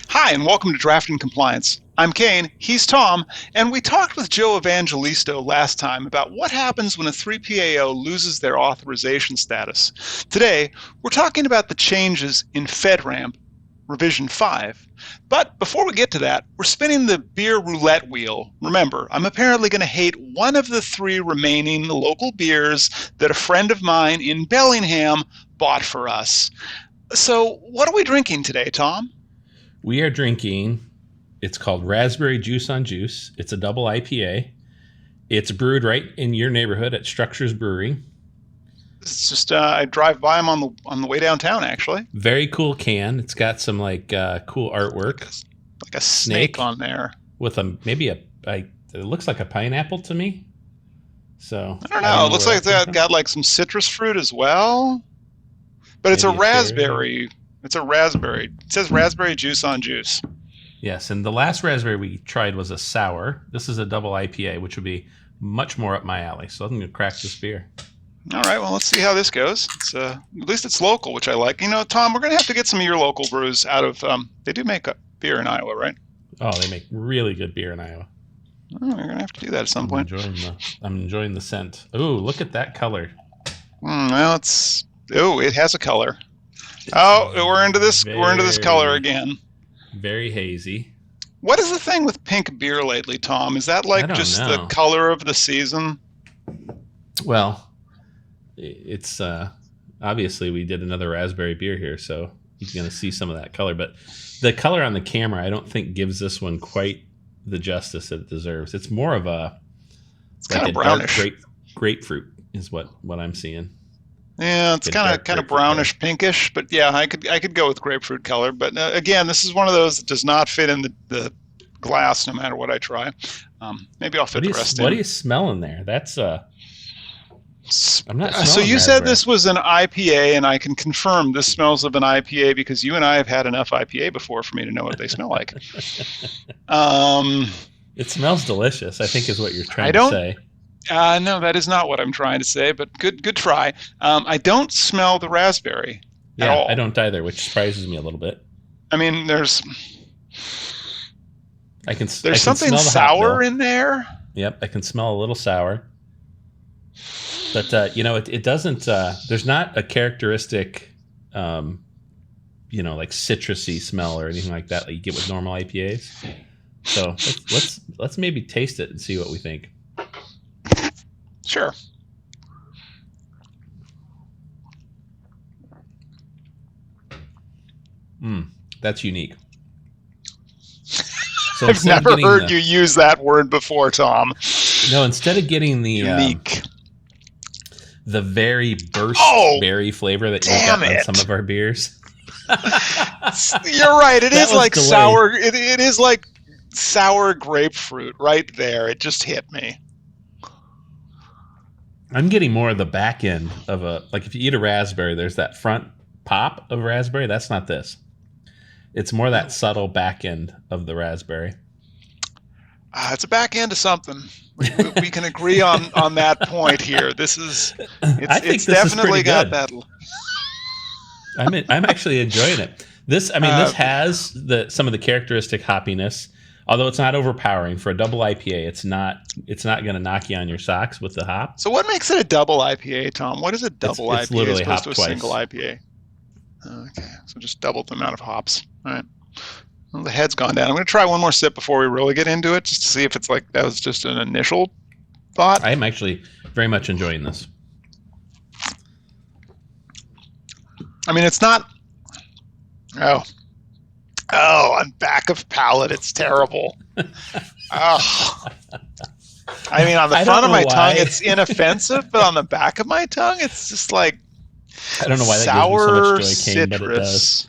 Hi, and welcome to Draft and Compliance. I'm Kane, he's Tom, and we talked with Joe Evangelisto last time about what happens when a 3PAO loses their authorization status. Today, we're talking about the changes in FedRAMP Revision 5. But before we get to that, we're spinning the beer roulette wheel. Remember, I'm apparently going to hate one of the three remaining local beers that a friend of mine in Bellingham bought for us. So, what are we drinking today, Tom? We are drinking, it's called Raspberry Juice on Juice. It's a double IPA. It's brewed right in your neighborhood at Structures Brewery. It's just, I drive by them on the way downtown, actually. Very cool can. It's got some cool artwork. Like a snake on there. With it looks like a pineapple to me. So I don't know. It looks like it's got like some citrus fruit as well. But it's a raspberry. It's a raspberry. It says raspberry juice on juice. Yes, and the last raspberry we tried was a sour. This is a double IPA, which would be much more up my alley. So I'm going to crack this beer. All right, well, let's see how this goes. At least it's local, which I like. You know, Tom, we're going to have to get some of your local brews out of they do make a beer in Iowa, right? Oh, they make really good beer in Iowa. Oh, we're going to have to do that at some point. I'm enjoying the scent. Ooh, look at that color. Well, it has a color. We're into this color again. Very hazy. What is the thing with pink beer lately, Tom? Is that like just the color of the season? Well, it's obviously we did another raspberry beer here, so you're going to see some of that color. But the color on the camera, I don't think gives this one quite the justice that it deserves. It's more of it's kind of brownish. Dark grapefruit is what I'm seeing. Yeah, it's kind of brownish, pinkish, but yeah, I could go with grapefruit color. But again, this is one of those that does not fit in the glass, no matter what I try. Maybe I'll fit the rest in. What are you smelling there? That's I'm not smelling so you raspberry. Said this was an IPA, and I can confirm this smells of an IPA because you and I have had enough IPA before for me to know what they smell like. It smells delicious, I think is what you're trying to say. No, that is not what I'm trying to say, but good try. I don't smell the raspberry at all. I don't either, which surprises me a little bit. I mean, there's something sour in there. Yep, I can smell a little sour. But, it doesn't, there's not a characteristic, like citrusy smell or anything like that you get with normal IPAs. So let's maybe taste it and see what we think. Sure. That's unique. So I've never heard you use that word before, Tom. No, instead of getting the unique, the very burst berry flavor that you got on some of our beers. You're right. It is like sour. It is like sour grapefruit right there. It just hit me. I'm getting more of the back end of if you eat a raspberry, there's that front pop of raspberry. That's not this. It's more that subtle back end of the raspberry. It's a back end of something. We can agree on that point here. It's definitely got that. I'm actually enjoying it. This has some of the characteristic hoppiness. Although it's not overpowering for a double IPA, it's not going to knock you on your socks with the hop. So what makes it a double IPA, Tom? What is a double IPA literally as opposed to a twice. single IPA? Okay, so just double the amount of hops. All right. Well, the head's gone down. I'm going to try one more sip before we really get into it, just to see if it's like that was just an initial thought. I am actually very much enjoying this. I mean, it's not. On back of palate, it's terrible. Oh. I mean, on the front of my tongue, it's inoffensive, but on the back of my tongue, it's just like I don't know why that sour gives me so much joy, Kane, but it does.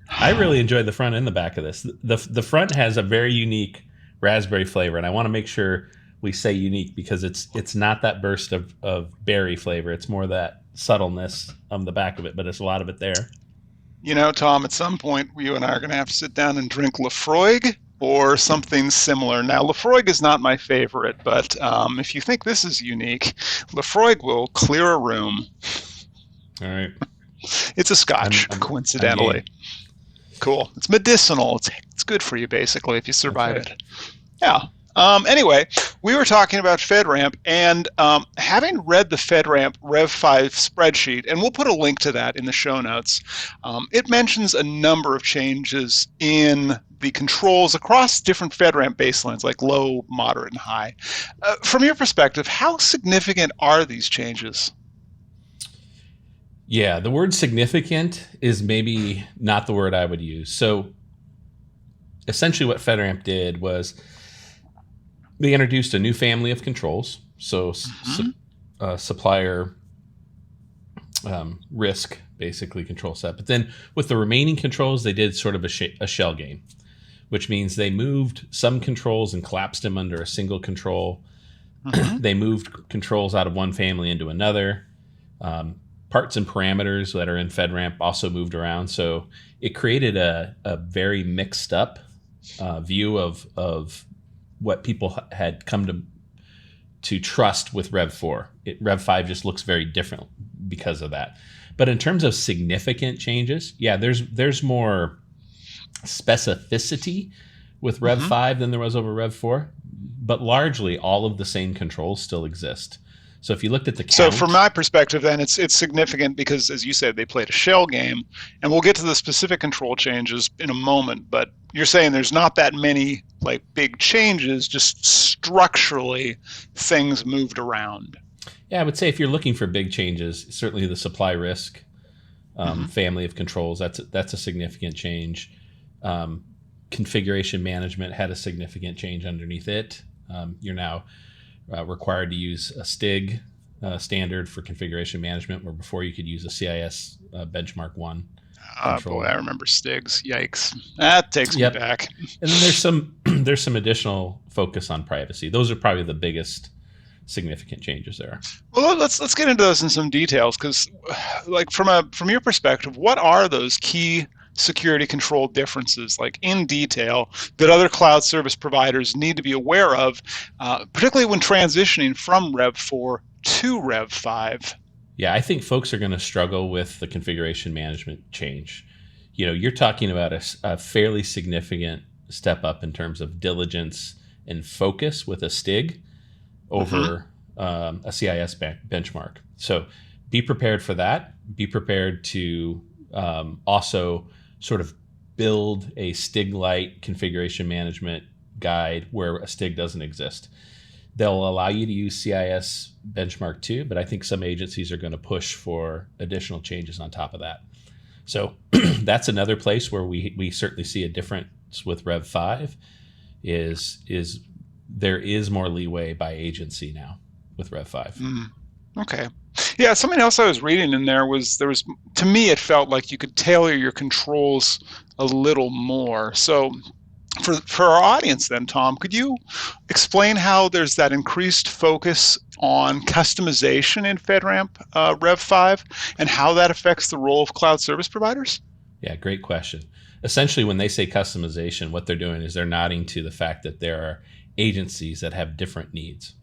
I really enjoyed the front and the back of this. The front has a very unique raspberry flavor, and I want to make sure we say unique because it's not that burst of berry flavor. It's more that subtleness on the back of it, but there's a lot of it there. You know, Tom, at some point, you and I are going to have to sit down and drink Lafroig or something similar. Now, Lefroy is not my favorite, but if you think this is unique, Lefroy will clear a room. All right. It's a scotch, I'm coincidentally. game. Cool. It's medicinal. It's good for you, basically, if you That's survive right. it. Yeah. Anyway, we were talking about FedRAMP, and having read the FedRAMP Rev 5 spreadsheet, and we'll put a link to that in the show notes, it mentions a number of changes in the controls across different FedRAMP baselines, like low, moderate, and high. From your perspective, how significant are these changes? Yeah, the word significant is maybe not the word I would use. So essentially, what FedRAMP did was they introduced a new family of controls. So Mm-hmm. supplier risk basically control set. But then with the remaining controls, they did sort of a shell game, which means they moved some controls and collapsed them under a single control. Mm-hmm. They moved controls out of one family into another. Parts and parameters that are in FedRAMP also moved around. So it created a very mixed up view of what people had come to trust with Rev 4. Rev 5 just looks very different because of that. But in terms of significant changes, yeah, there's more specificity with Rev Mm-hmm. 5 than there was over Rev 4, but largely all of the same controls still exist. So if you looked at the So from count, my perspective, then it's significant because, as you said, they played a shell game, and we'll get to the specific control changes in a moment. But you're saying there's not that many like big changes, just structurally things moved around. yeah, I would say if you're looking for big changes, certainly the supply risk Mm-hmm. family of controls, that's a significant change. Um, configuration management had a significant change underneath it. You're now required to use a STIG standard for configuration management, where before you could use a CIS benchmark 1 Boy, control. I remember Stigs. Yikes, that takes me Yep. back. And then there's some additional focus on privacy. Those are probably the biggest significant changes there. Well, let's get into those in some details because, like from your perspective, what are those key security control differences, like in detail, that other cloud service providers need to be aware of, particularly when transitioning from Rev 4 to Rev 5? Yeah, I think folks are going to struggle with the configuration management change. You know, you're talking about a fairly significant step up in terms of diligence and focus with a STIG Mm-hmm. over a CIS benchmark. So be prepared for that. Be prepared to also sort of build a STIG light configuration management guide where a STIG doesn't exist. They'll allow you to use CIS benchmark 2, but I think some agencies are going to push for additional changes on top of that. So that's another place where we certainly see a difference with Rev 5 is there is more leeway by agency now with Rev 5. Mm. Okay. Yeah, something else I was reading in there was to me it felt like you could tailor your controls a little more. So for our audience then, Tom, could you explain how there's that increased focus on customization in FedRAMP Rev 5 and how that affects the role of cloud service providers? Yeah, great question. Essentially, when they say customization, what they're doing is they're nodding to the fact that there are agencies that have different needs.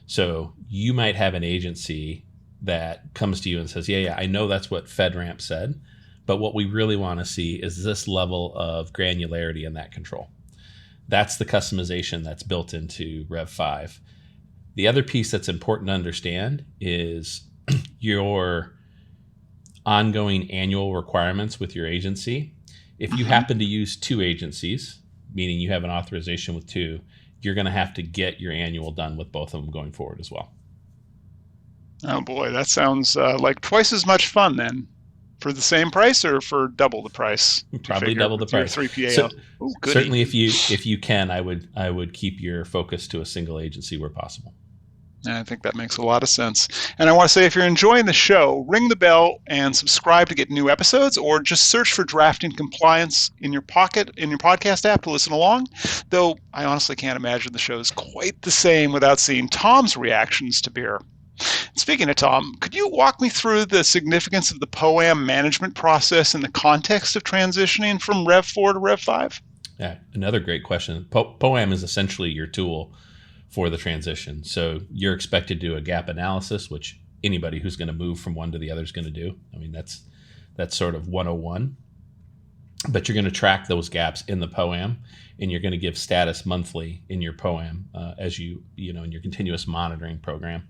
So you might have an agency that comes to you and says, yeah, I know that's what FedRAMP said, but what we really want to see is this level of granularity in that control. That's the customization that's built into Rev 5. The other piece that's important to understand is your ongoing annual requirements with your agency. If you Mm-hmm. happen to use two agencies, meaning you have an authorization with two, you're going to have to get your annual done with both of them going forward as well. Oh boy, that sounds like twice as much fun then. For the same price or for double the price? Do you Probably figure double the with your price. 3PAO? Oh, goody. Certainly, if you can, I would keep your focus to a single agency where possible. I think that makes a lot of sense. And I want to say if you're enjoying the show, ring the bell and subscribe to get new episodes, or just search for Drafting Compliance in your pocket, in your podcast app to listen along. Though I honestly can't imagine the show is quite the same without seeing Tom's reactions to beer. Speaking of Tom, could you walk me through the significance of the POAM management process in the context of transitioning from Rev 4 to Rev 5? Yeah, another great question. POAM is essentially your tool for the transition. So you're expected to do a gap analysis, which anybody who's going to move from one to the other is going to do. I mean, that's sort of 101. But you're going to track those gaps in the POAM, and you're going to give status monthly in your POAM as you know in your continuous monitoring program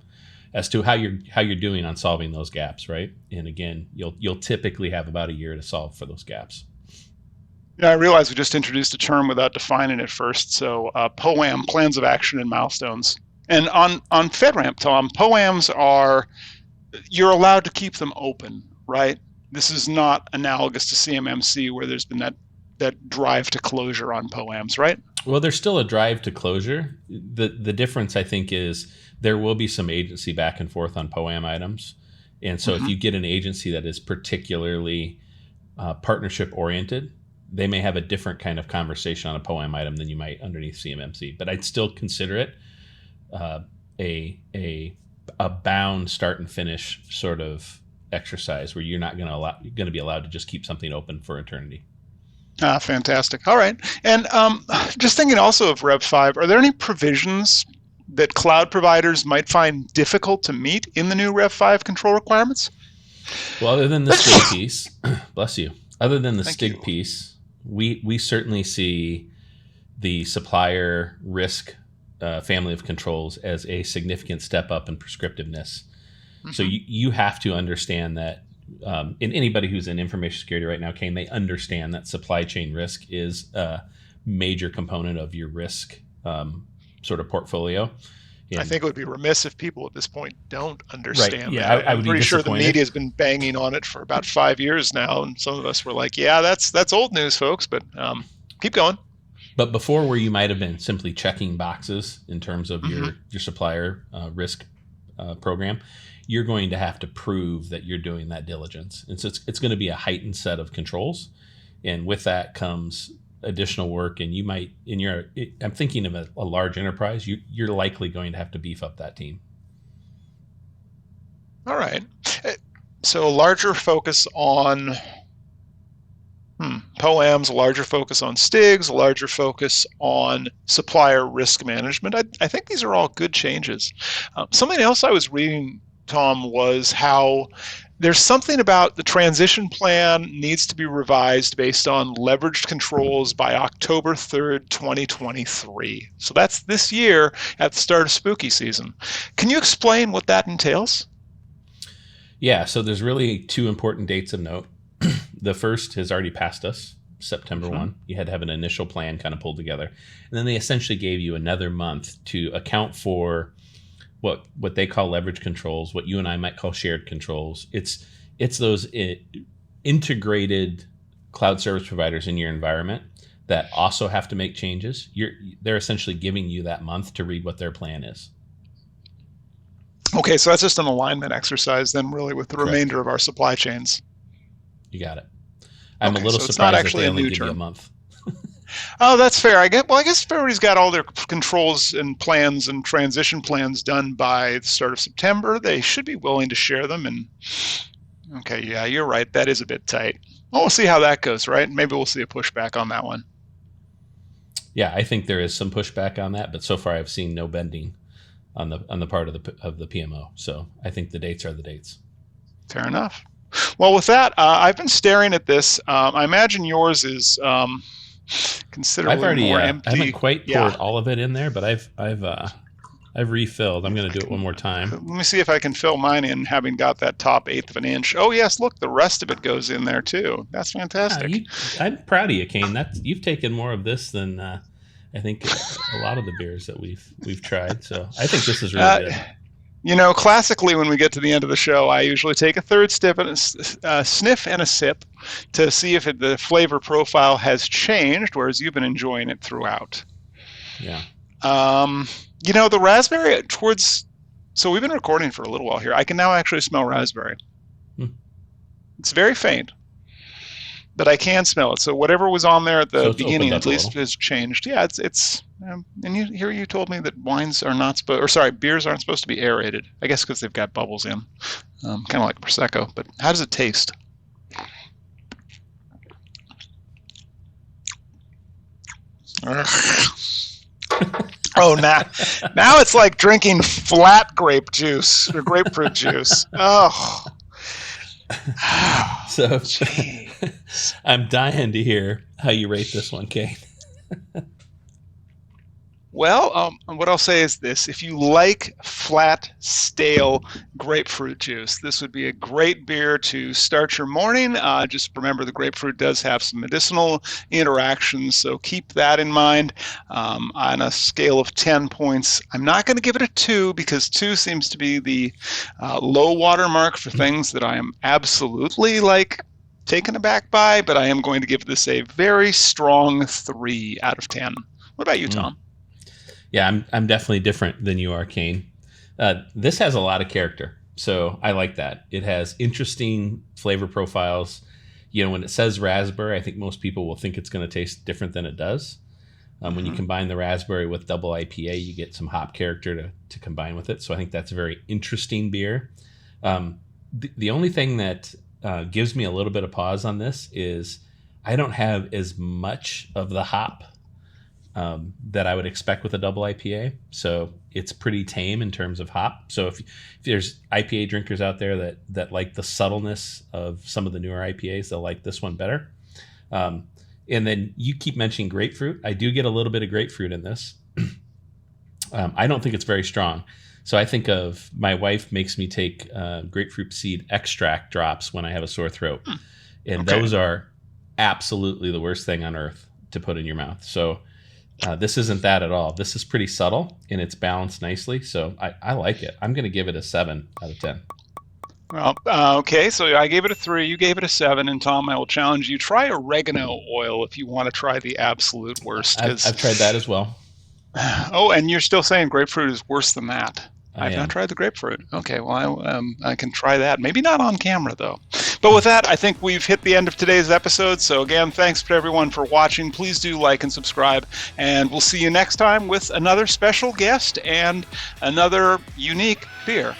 as to how you're doing on solving those gaps, right? And again, you'll typically have about a year to solve for those gaps. Yeah, I realize we just introduced a term without defining it first. So POAM, plans of action and milestones. And on FedRAMP, Tom, POAMs are, you're allowed to keep them open, right? This is not analogous to CMMC where there's been that drive to closure on POAMs, right? Well, there's still a drive to closure. The difference, I think, is there will be some agency back and forth on POAM items. And so if you get an agency that is particularly partnership oriented, they may have a different kind of conversation on a POAM item than you might underneath CMMC. But I'd still consider it a bound start and finish sort of exercise where you're not going to be allowed to just keep something open for eternity. Fantastic. All right. And just thinking also of Rev 5, are there any provisions that cloud providers might find difficult to meet in the new Rev 5 control requirements? Well, other than the STIG piece, bless you. Other than the Thank STIG you. piece, we certainly see the supplier risk family of controls as a significant step up in prescriptiveness. So you have to understand that, and anybody who's in information security right now, Kane, they understand that supply chain risk is a major component of your risk sort of portfolio. And I think it would be remiss if people at this point don't understand right. Yeah, that. I would I'm be pretty sure the disappointed. media has been banging on it for about 5 years now, and some of us were like, yeah, that's old news, folks, but keep going. But before, where you might have been simply checking boxes in terms of your supplier risk program, you're going to have to prove that you're doing that diligence. And so it's going to be a heightened set of controls. And with that comes additional work. And you might, I'm thinking of a large enterprise, you're likely going to have to beef up that team. All right. So a larger focus on POAMs, a larger focus on STIGs, a larger focus on supplier risk management. I think these are all good changes. Something else I was reading, Tom, was how there's something about the transition plan needs to be revised based on leveraged controls by October 3rd, 2023. So that's this year at the start of spooky season. Can you explain what that entails? Yeah, so there's really two important dates of note. The first has already passed us, September 1. You had to have an initial plan kind of pulled together. And then they essentially gave you another month to account for what they call leverage controls, what you and I might call shared controls. It's those integrated cloud service providers in your environment that also have to make changes. They're essentially giving you that month to read what their plan is. Okay, so that's just an alignment exercise then really with the Correct. remainder of our supply chains. You got it. I'm okay, a little so surprised that they only give you a month. Oh, that's fair. I guess if everybody's got all their controls and plans and transition plans done by the start of September, they should be willing to share them. And okay, yeah, you're right. That is a bit tight. Well, we'll see how that goes, right? Maybe we'll see a pushback on that one. Yeah, I think there is some pushback on that, but so far I've seen no bending on the part of the PMO. So I think the dates are the dates. Fair enough. Well, with that, I've been staring at this. I imagine yours is considerably more empty. I haven't quite poured all of it in there, but I've refilled. I'm going to do it one more time. Let me see if I can fill mine in, having got that top eighth of an inch. Oh yes, look, the rest of it goes in there too. That's fantastic. Yeah, I'm proud of you, Kane. You've taken more of this than I think a lot of the beers that we've tried. So I think this is really good. You know, classically, when we get to the end of the show, I usually take a third sniff and a sip to see if the flavor profile has changed, whereas you've been enjoying it throughout. Yeah. You know, the raspberry so we've been recording for a little while here. I can now actually smell raspberry. It's very faint, but I can smell it. So whatever was on there at the beginning, at least, has changed. Yeah, it's. And you told me that beers aren't supposed to be aerated. I guess because they've got bubbles in, kind of like Prosecco. But how does it taste? Oh, now it's like drinking flat grape juice or grapefruit juice. Oh. So I'm dying to hear how you rate this one, Kane. Well, what I'll say is this. If you like flat, stale grapefruit juice, this would be a great beer to start your morning. Just remember the grapefruit does have some medicinal interactions, so keep that in mind. On a scale of 10 points, I'm not going to give it a 2 because 2 seems to be the low water mark for things that I am absolutely taken aback by, but I am going to give this a very strong 3 out of 10. What about you, Tom? Yeah, I'm definitely different than you are, Kane. This has a lot of character, so I like that. It has interesting flavor profiles. When it says raspberry, I think most people will think it's going to taste different than it does. When you combine the raspberry with double IPA, you get some hop character to combine with it. So I think that's a very interesting beer. The only thing that gives me a little bit of pause on this is I don't have as much of the hop that I would expect with a double IPA. So it's pretty tame in terms of hop. So if there's IPA drinkers out there that like the subtleness of some of the newer IPAs, they'll like this one better. And then you keep mentioning grapefruit. I do get a little bit of grapefruit in this. I don't think it's very strong. So I think of my wife makes me take grapefruit seed extract drops when I have a sore throat. And those are absolutely the worst thing on earth to put in your mouth. So this isn't that at all. This is pretty subtle and it's balanced nicely. So I like it. I'm going to give it a 7 out of 10. Well, okay, so I gave it a 3, you gave it a 7, and Tom, I will challenge you. Try oregano oil if you want to try the absolute worst. I've tried that as well. Oh, and you're still saying grapefruit is worse than that. I've not tried the grapefruit. Okay, well, I can try that. Maybe not on camera, though. But with that, I think we've hit the end of today's episode. So again, thanks to everyone for watching. Please do like and subscribe. And we'll see you next time with another special guest and another unique beer.